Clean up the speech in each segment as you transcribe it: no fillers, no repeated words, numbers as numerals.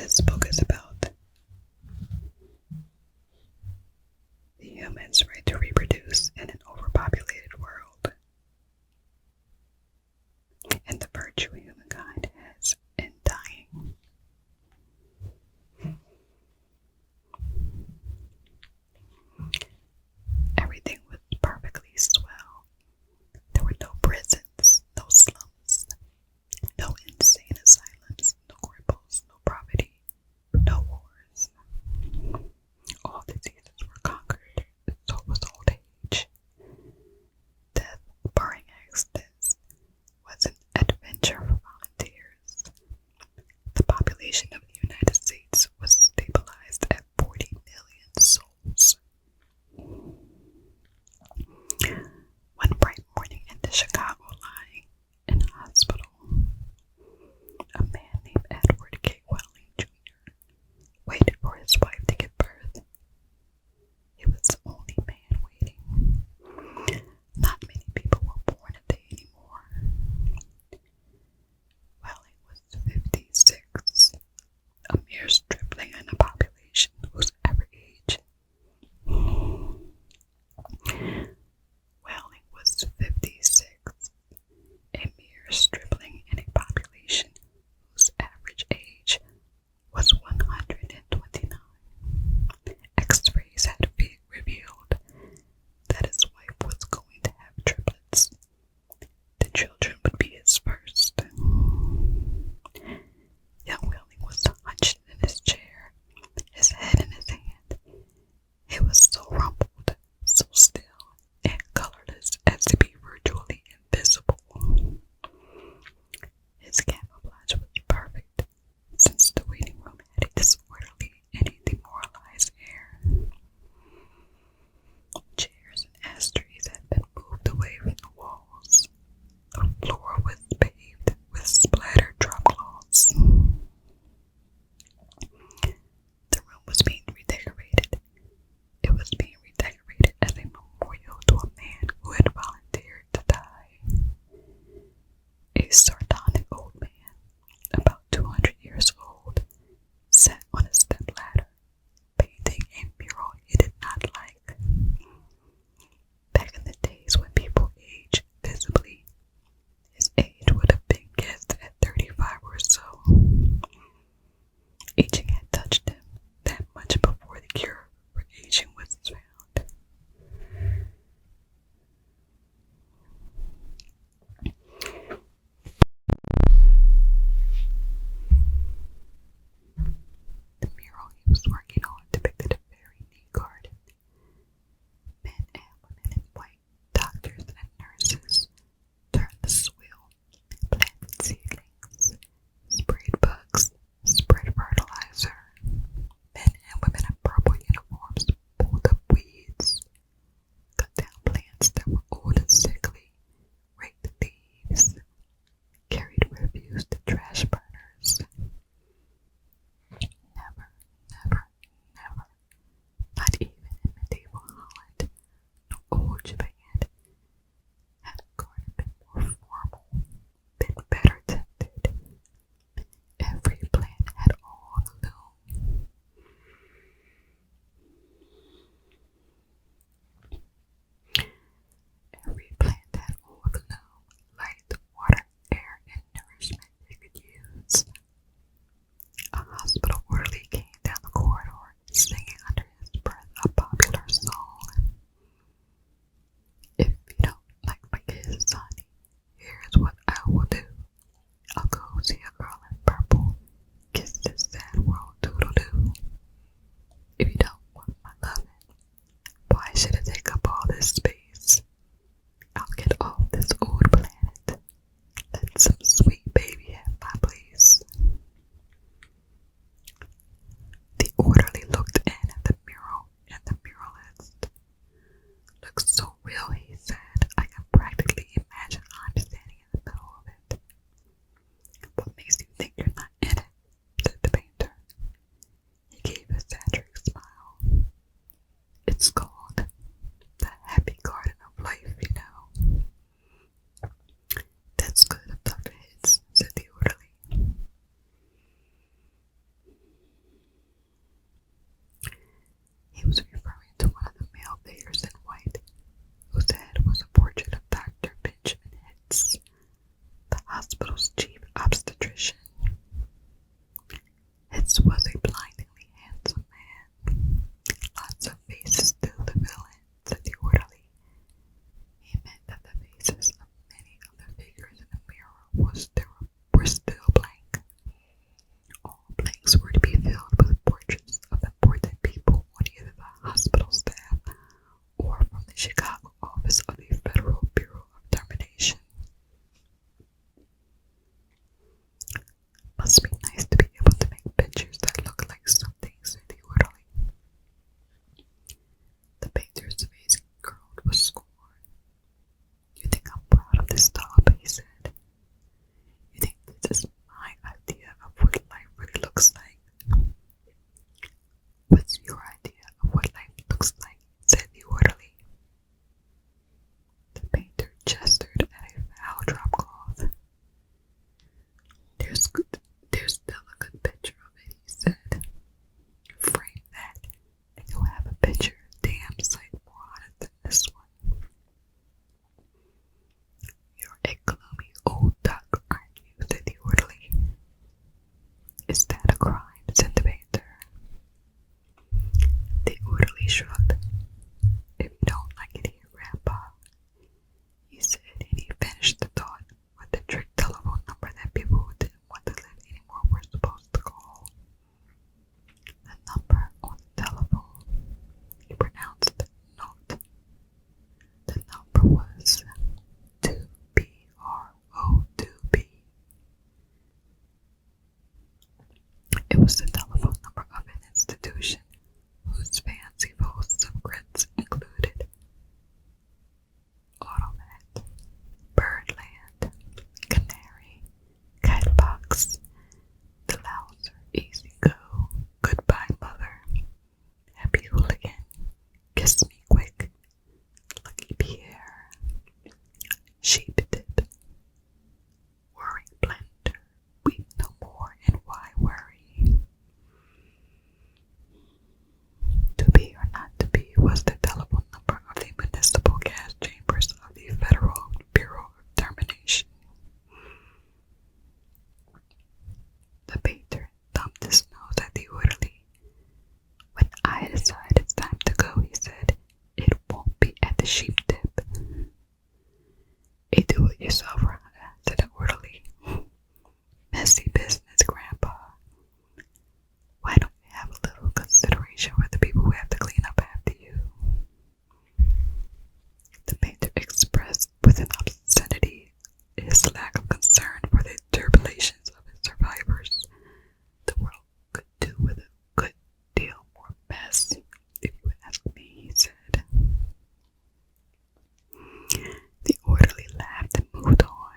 This book is about the humans' right to reproduce in an overpopulated world, and the virtue humankind has in dying. Everything was perfectly swell. There were no prisons, no slums, no insane asylums, no cripples, no poverty. was the telephone number of an institution whose fancy posts of grits included Automat, Birdland, Canary, Catbox, The Louser, Easy Go, Goodbye Mother, Happy Hooligan, Kiss Me Quick, Lucky Pierre, Sheep Dip, Worry Blender, Weep No More, and Why Worry? To be or not to be was the telephone number of the municipal gas chambers of the Federal Bureau of Termination. The painter thumped his nose at the orderly. When I decide it's time to go, he said, it won't be at the Sheep Dip. A do-it-yourself, said the orderly. Messy business, Grandpa. Why don't you have a little consideration for the people who have to clean up after you? The painter expressed with an obscenity his lack of concern for the tribulations of his survivors. The world could do with a good deal more mess, if you ask me, he said. The orderly laughed and moved on.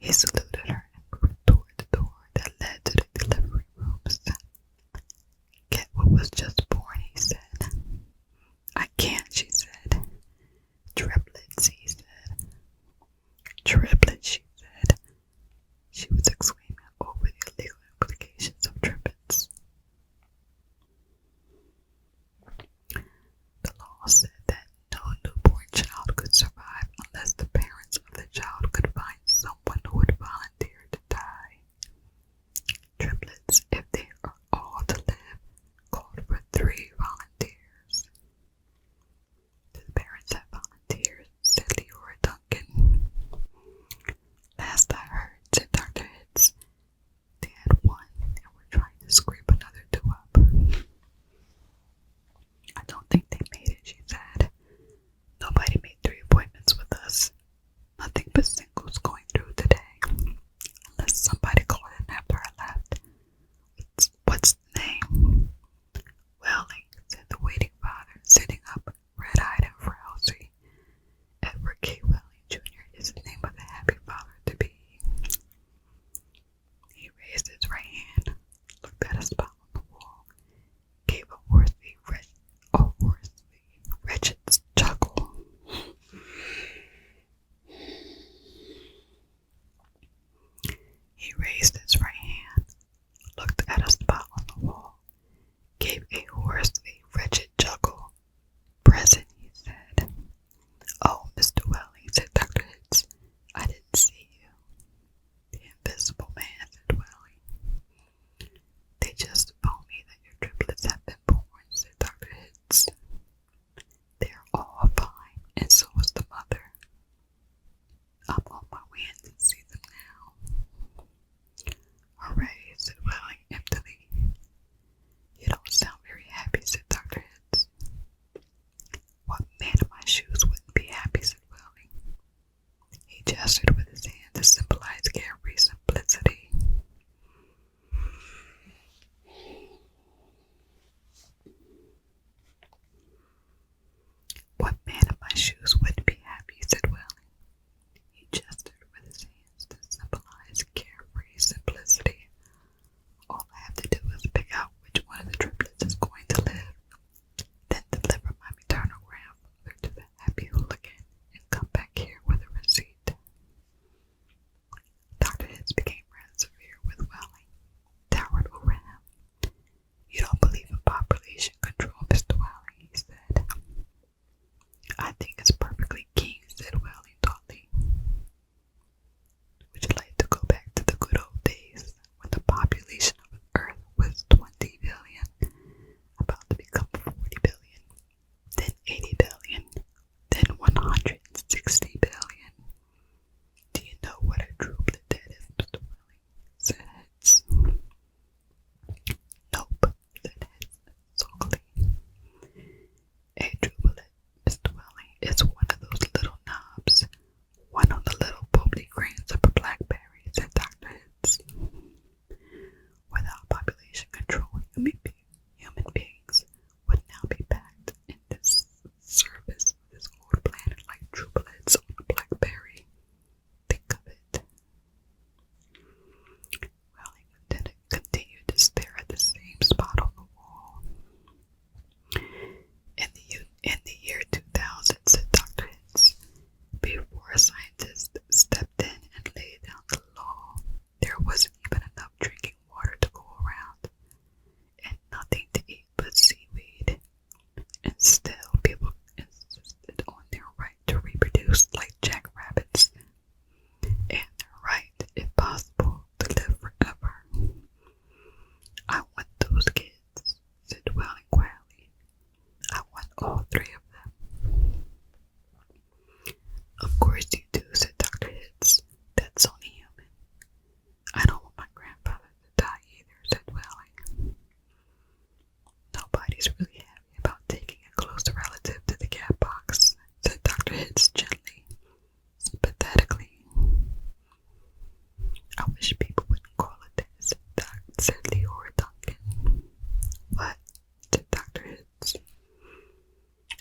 He saluted her and moved toward the door that led to the delivery rooms. Ketwood was just born, he said. I can't, she said. Triplets, he said. Triplets, she said. She was exclaiming over the illegal implications of triplets. The law said that no newborn child could survive unless the parents of the child could find someone who would volunteer to die. Triplets, if they are all to live, called for 3 volunteers. The parents have volunteers, said Leora Duncan. Last I heard, said Dr. Hitz, they had 1 and were trying to scrape another 2 up. I don't think they made it, she said. Nobody made 3 appointments with us. Nothing but singles going through today. Unless somebody called in after I left. What's the name? Welling, said the waiting father, sitting up, red-eyed and frowsy. Edward K. Welling, Jr. is the name of the happy father-to-be. He raised his right hand, looked at a spot on the wall, gave a hoarsely wretched chuckle. He raised his right hand, looked at a spot on the wall, gave a hoarsely wretched chuckle. Present, he said. Oh, Mr. Welling, said Dr. Hitz, I didn't see you. The invisible man, said Welling. They just told me that your triplets have been born, said Dr. Hitz. They're all fine, and so was the mother. I'm on my way in to see them now. Hooray, said Welling emptily. You don't sound very happy, said Dr. Hitz. What man in my shoes wouldn't be happy, said Welling. He gestured with his hand to symbolize carefree simplicity. What man in my shoes wouldn't be happy, said Welling. He gestured with his hands to symbolize carefree simplicity. All I have to do is pick out which one of the triplets is going to live, then deliver my maternal grandfather to the happy hooligan and come back here with a receipt. Dr. Hitz became rather severe with Welling, towered over him. You don't believe in population control, Mr. Welling, he said. I think it's perfectly keen, said Welling thoughtfully. Would you like to go back to the good old days when the population of Earth was 20 billion, about to become 40 billion, then 80 billion, then 160 billion? Do you know what a triplet that is, Mr. Welling? Said Hitz. Nope, said Hitz sulkily. A triplet, Mr. Welling, is one of those little knobs, one of the little bubbly grains of a blackberry, said Dr. Hitz. Without population control, human beings would now be packed in this service of this old planet like triplets on a blackberry. Think of it. Welling continued to stare at the same spot on the wall. In the year 2000, said Dr. Hitz, before a scientist stepped in and laid down the law, there wasn't even enough drinking water to go around, and nothing to eat but seaweed. And still, people insisted on their right to reproduce like jackrabbits, and their right, if possible, to live forever. I want those kids, said Welling quietly. I want all 3 of them. Of course you do, said Dr. Hitz. That's only human. I don't want my grandfather to die either, said Welling. Nobody's really happy about taking a close relative to the cat box, said Dr. Hitz gently, sympathetically. I wish people wouldn't call it that, said Leora Duncan. What? Said Dr. Hitz.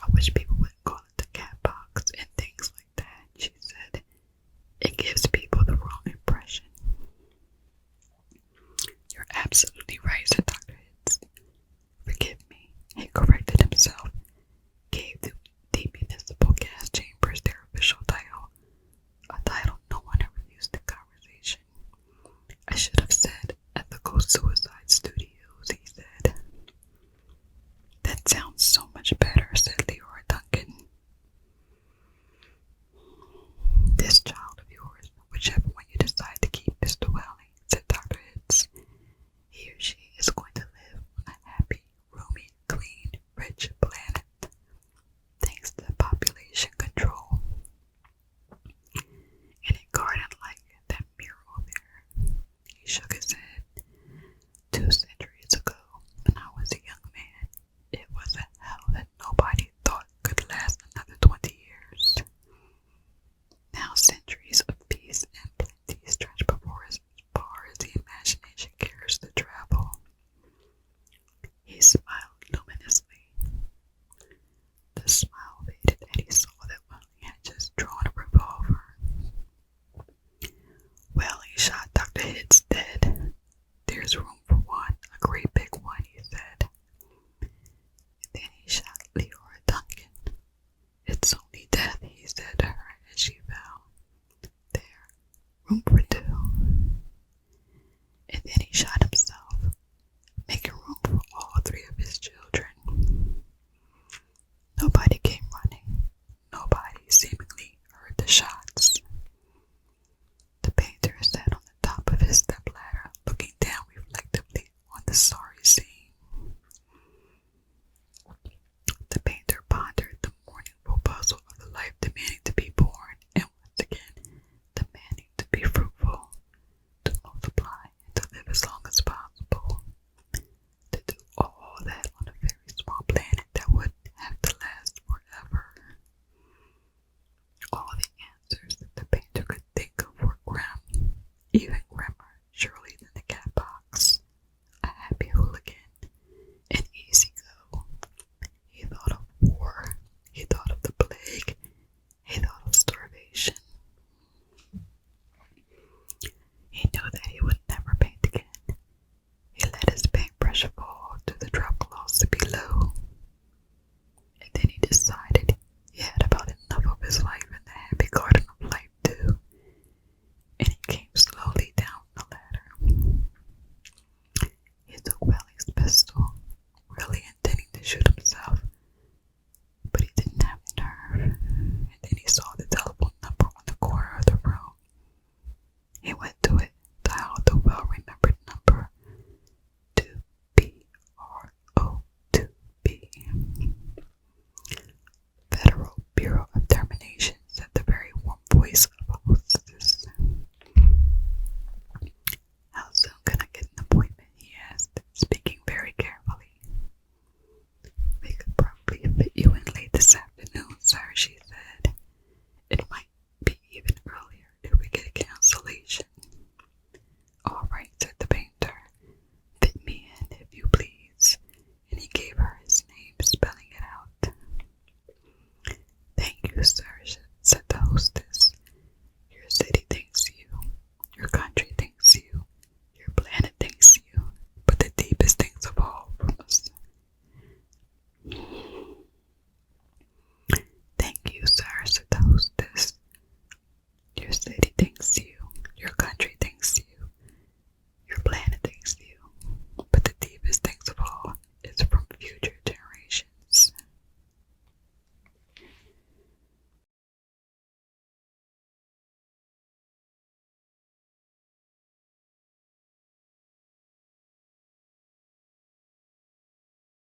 I wish people wouldn't call it the cat box and things like that, she said. It gives people the wrong impression. shook his